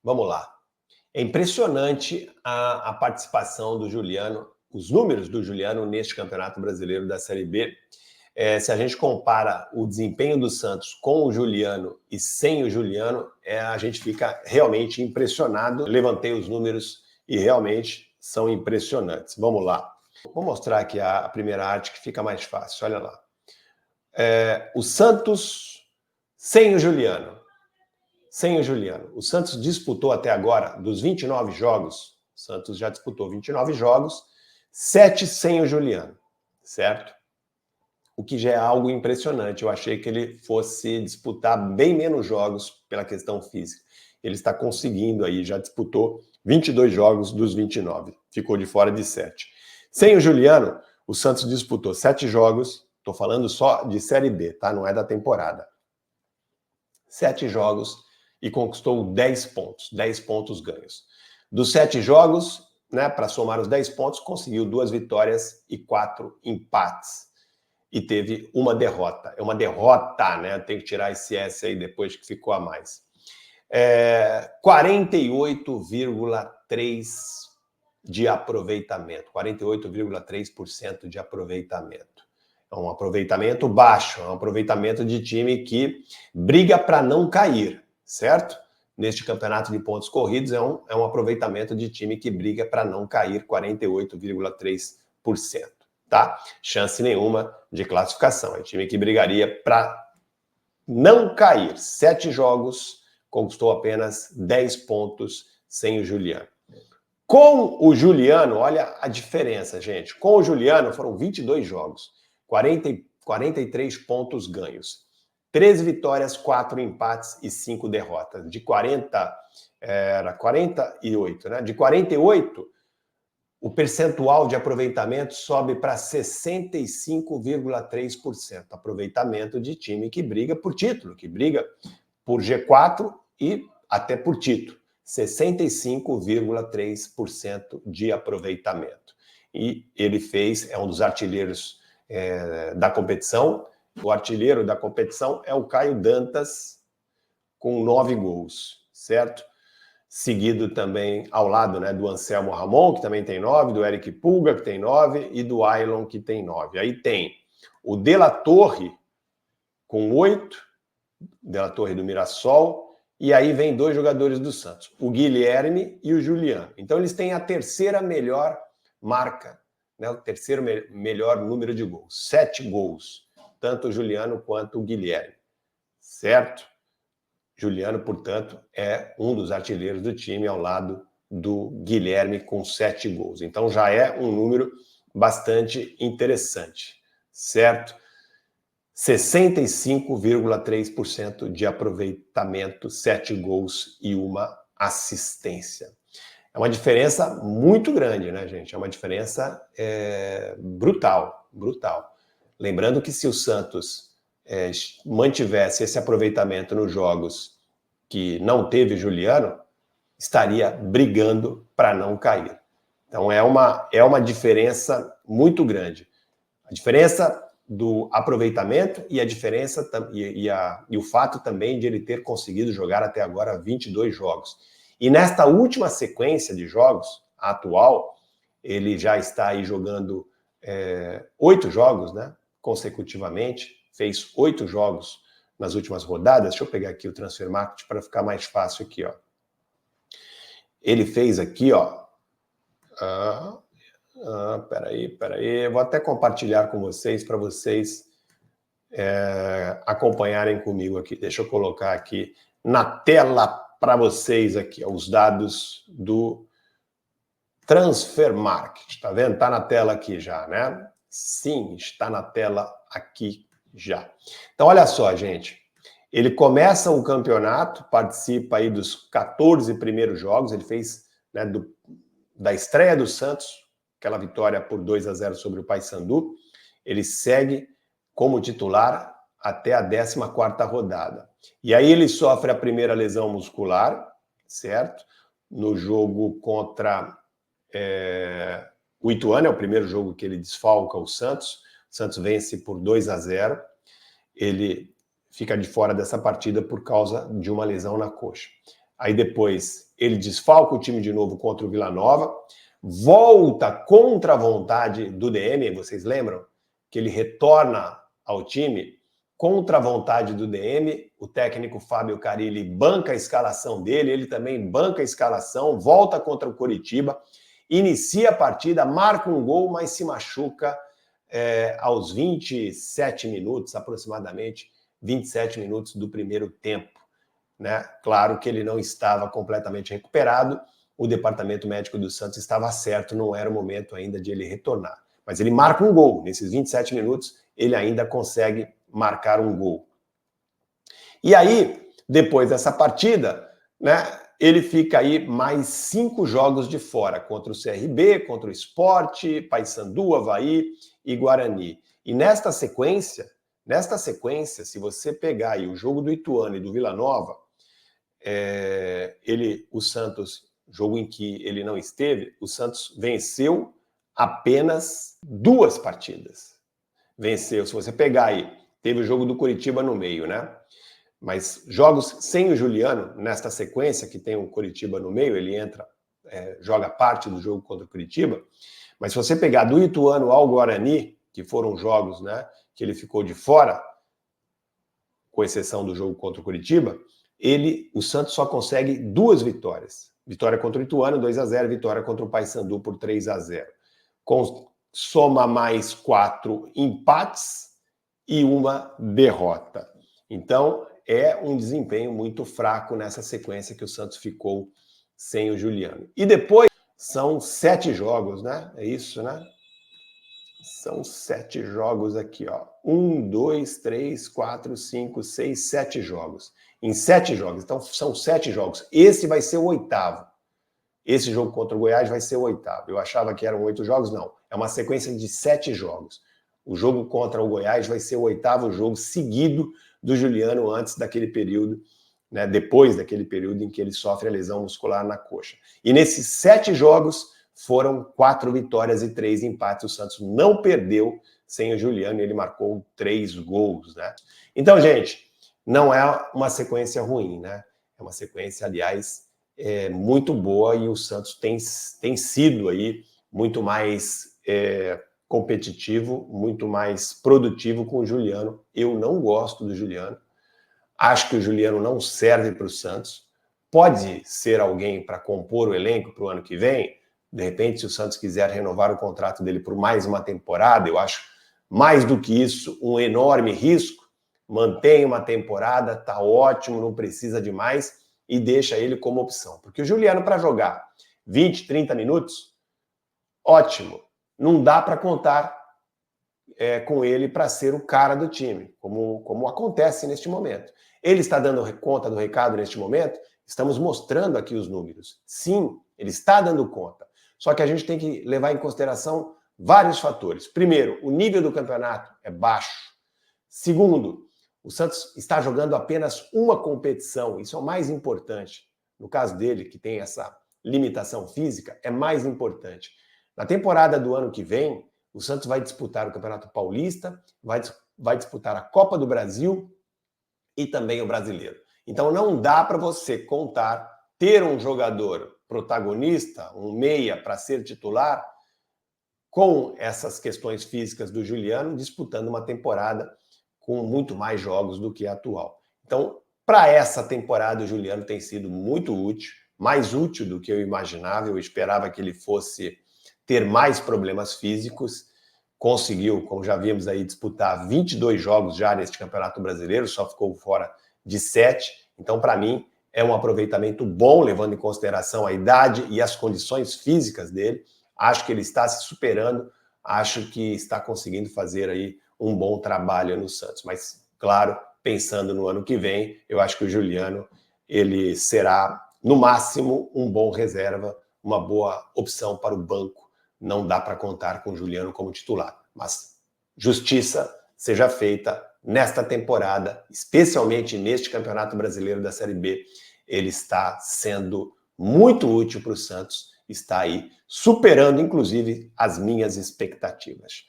Vamos lá. É impressionante a participação do Juliano, os números do Juliano neste Campeonato Brasileiro da Série B. Se a gente compara o desempenho do Santos com o Juliano e sem o Juliano, a gente fica realmente impressionado. Levantei os números e realmente são impressionantes. Vamos lá. Vou mostrar aqui a primeira arte que fica mais fácil. Olha lá. O Santos sem o Juliano. Sem o Juliano. O Santos disputou até agora, dos 29 jogos, o Santos já disputou 29 jogos, 7 sem o Juliano, certo? O que já é algo impressionante. Eu achei que ele fosse disputar bem menos jogos pela questão física. Ele está conseguindo aí, já disputou 22 jogos dos 29. Ficou de fora de 7. Sem o Juliano, o Santos disputou 7 jogos, estou falando só de Série B, tá? Não é da temporada. 7 jogos e conquistou 10 pontos ganhos. Dos 7 jogos, né, para somar os 10 pontos, conseguiu 2 vitórias e 4 empates. E teve uma derrota. É uma derrota, né? Tem que tirar esse S aí depois que ficou a mais. 48,3% de aproveitamento. 48,3% de aproveitamento. É um aproveitamento baixo, é um aproveitamento de time que briga para não cair, certo? Neste campeonato de pontos corridos é um aproveitamento de time que briga para não cair, 48,3%. Tá? Chance nenhuma de classificação. É time que brigaria para não cair. 7 jogos, conquistou apenas 10 pontos sem o Juliano. Com o Juliano, olha a diferença, gente. Com o Juliano foram 22 jogos, 43 pontos ganhos. 13 vitórias, 4 empates e 5 derrotas. De 40, era 48, né? De 48, o percentual de aproveitamento sobe para 65,3%. Aproveitamento de time que briga por título, que briga por G4 e até por título. 65,3% de aproveitamento. E ele é um dos artilheiros da competição. O artilheiro da competição é o Caio Dantas, com 9 gols, certo? Seguido também ao lado, né, do Anselmo Ramon, que também tem 9, do Eric Pulga, que tem 9, e do Ailon, que tem 9. Aí tem o De La Torre, com 8, De La Torre do Mirassol, e aí vem 2 jogadores do Santos, o Guilherme e o Juliano. Então eles têm a terceira melhor marca, né, o terceiro melhor número de gols, 7 gols, tanto o Juliano quanto o Guilherme, certo? Juliano, portanto, é um dos artilheiros do time ao lado do Guilherme com 7 gols. Então já é um número bastante interessante, certo? 65,3% de aproveitamento, 7 gols e 1 assistência. É uma diferença muito grande, né, gente? É uma diferença brutal. Lembrando que se o Santos mantivesse esse aproveitamento nos jogos que não teve Juliano, estaria brigando para não cair. Então é uma diferença muito grande. A diferença do aproveitamento e a diferença e o fato também de ele ter conseguido jogar até agora 22 jogos. E nesta última sequência de jogos, a atual, ele já está aí jogando 8 jogos, né, consecutivamente, fez 8 jogos nas últimas rodadas. Deixa eu pegar aqui o Transfer Market para ficar mais fácil aqui, ó. Ele fez aqui, ó. Peraí. Vou até compartilhar com vocês, para vocês acompanharem comigo aqui. Deixa eu colocar aqui na tela para vocês aqui, ó, os dados do Transfer Market. Tá vendo? Tá na tela aqui já, né? Sim, está na tela aqui já. Então, olha só, gente. Ele começa o campeonato, participa aí dos 14 primeiros jogos. Ele fez, né, da estreia do Santos, aquela vitória por 2-0 sobre o Paysandu. Ele segue como titular até a 14ª rodada. E aí ele sofre a primeira lesão muscular, certo? No jogo contra o Ituano, é o primeiro jogo que ele desfalca o Santos. O Santos vence por 2-0. Ele fica de fora dessa partida por causa de uma lesão na coxa. Aí depois ele desfalca o time de novo contra o Vila Nova, volta contra a vontade do DM, vocês lembram? Que ele retorna ao time contra a vontade do DM, o técnico Fábio Carille banca a escalação dele, ele também banca a escalação, volta contra o Coritiba, inicia a partida, marca um gol, mas se machuca aos 27 minutos, aproximadamente 27 minutos do primeiro tempo. Né? Claro que ele não estava completamente recuperado, o departamento médico do Santos estava certo, não era o momento ainda de ele retornar. Mas ele marca um gol, nesses 27 minutos, ele ainda consegue marcar um gol. E aí, depois dessa partida, né, ele fica aí mais 5 jogos de fora, contra o CRB, contra o Sport, Paysandu, Avaí e Guarani. E nesta sequência, se você pegar aí o jogo do Ituano e do Vila Nova, o Santos, jogo em que ele não esteve, o Santos venceu apenas 2 partidas. Venceu, se você pegar aí, teve o jogo do Coritiba no meio, né? Mas jogos sem o Juliano, nesta sequência que tem o Coritiba no meio, ele entra, joga parte do jogo contra o Coritiba, mas se você pegar do Ituano ao Guarani, que foram jogos, né, que ele ficou de fora, com exceção do jogo contra o Coritiba, o Santos só consegue 2 vitórias. Vitória contra o Ituano, 2-0, vitória contra o Paysandu por 3-0. Soma mais 4 empates e 1 derrota. Então, é um desempenho muito fraco nessa sequência que o Santos ficou sem o Juliano. E depois, são 7 jogos, né? É isso, né? São 7 jogos aqui, ó. 1, 2, 3, 4, 5, 6, 7 jogos. Em 7 jogos. Então, são 7 jogos. Esse vai ser o 8º. Esse jogo contra o Goiás vai ser o 8º. Eu achava que eram 8 jogos, não. É uma sequência de 7 jogos. O jogo contra o Goiás vai ser o 8º jogo seguido do Juliano antes daquele período, né, depois daquele período em que ele sofre a lesão muscular na coxa. E nesses 7 jogos foram 4 vitórias e 3 empates. O Santos não perdeu sem o Juliano e ele marcou 3 gols, né? Então, gente, não é uma sequência ruim, né? É uma sequência, aliás, muito boa e o Santos tem sido aí muito mais competitivo, muito mais produtivo com o Juliano. Eu não gosto do Juliano. Acho que o Juliano não serve para o Santos. Pode ser alguém para compor o elenco para o ano que vem. De repente, se o Santos quiser renovar o contrato dele por mais uma temporada, eu acho mais do que isso um enorme risco. Mantém uma temporada, tá ótimo, não precisa de mais e deixa ele como opção. Porque o Juliano, para jogar 20, 30 minutos, ótimo. Não dá para contar com ele para ser o cara do time, como acontece neste momento. Ele está dando conta do recado neste momento? Estamos mostrando aqui os números. Sim, ele está dando conta. Só que a gente tem que levar em consideração vários fatores. Primeiro, o nível do campeonato é baixo. Segundo, o Santos está jogando apenas uma competição. Isso é o mais importante. No caso dele, que tem essa limitação física, é mais importante. Na temporada do ano que vem, o Santos vai disputar o Campeonato Paulista, vai disputar a Copa do Brasil e também o Brasileiro. Então não dá para você contar, ter um jogador protagonista, um meia para ser titular, com essas questões físicas do Juliano, disputando uma temporada com muito mais jogos do que a atual. Então, para essa temporada, o Juliano tem sido muito útil, mais útil do que eu imaginava. Eu esperava que ele fosse ter mais problemas físicos. Conseguiu, como já vimos aí, disputar 22 jogos já neste Campeonato Brasileiro, só ficou fora de 7. Então, para mim, é um aproveitamento bom, levando em consideração a idade e as condições físicas dele. Acho que ele está se superando, acho que está conseguindo fazer aí um bom trabalho no Santos. Mas, claro, pensando no ano que vem, eu acho que o Juliano ele será, no máximo, um bom reserva, uma boa opção para o banco. Não dá para contar com o Juliano como titular. Mas justiça seja feita nesta temporada, especialmente neste Campeonato Brasileiro da Série B. Ele está sendo muito útil para o Santos, está aí superando, inclusive, as minhas expectativas.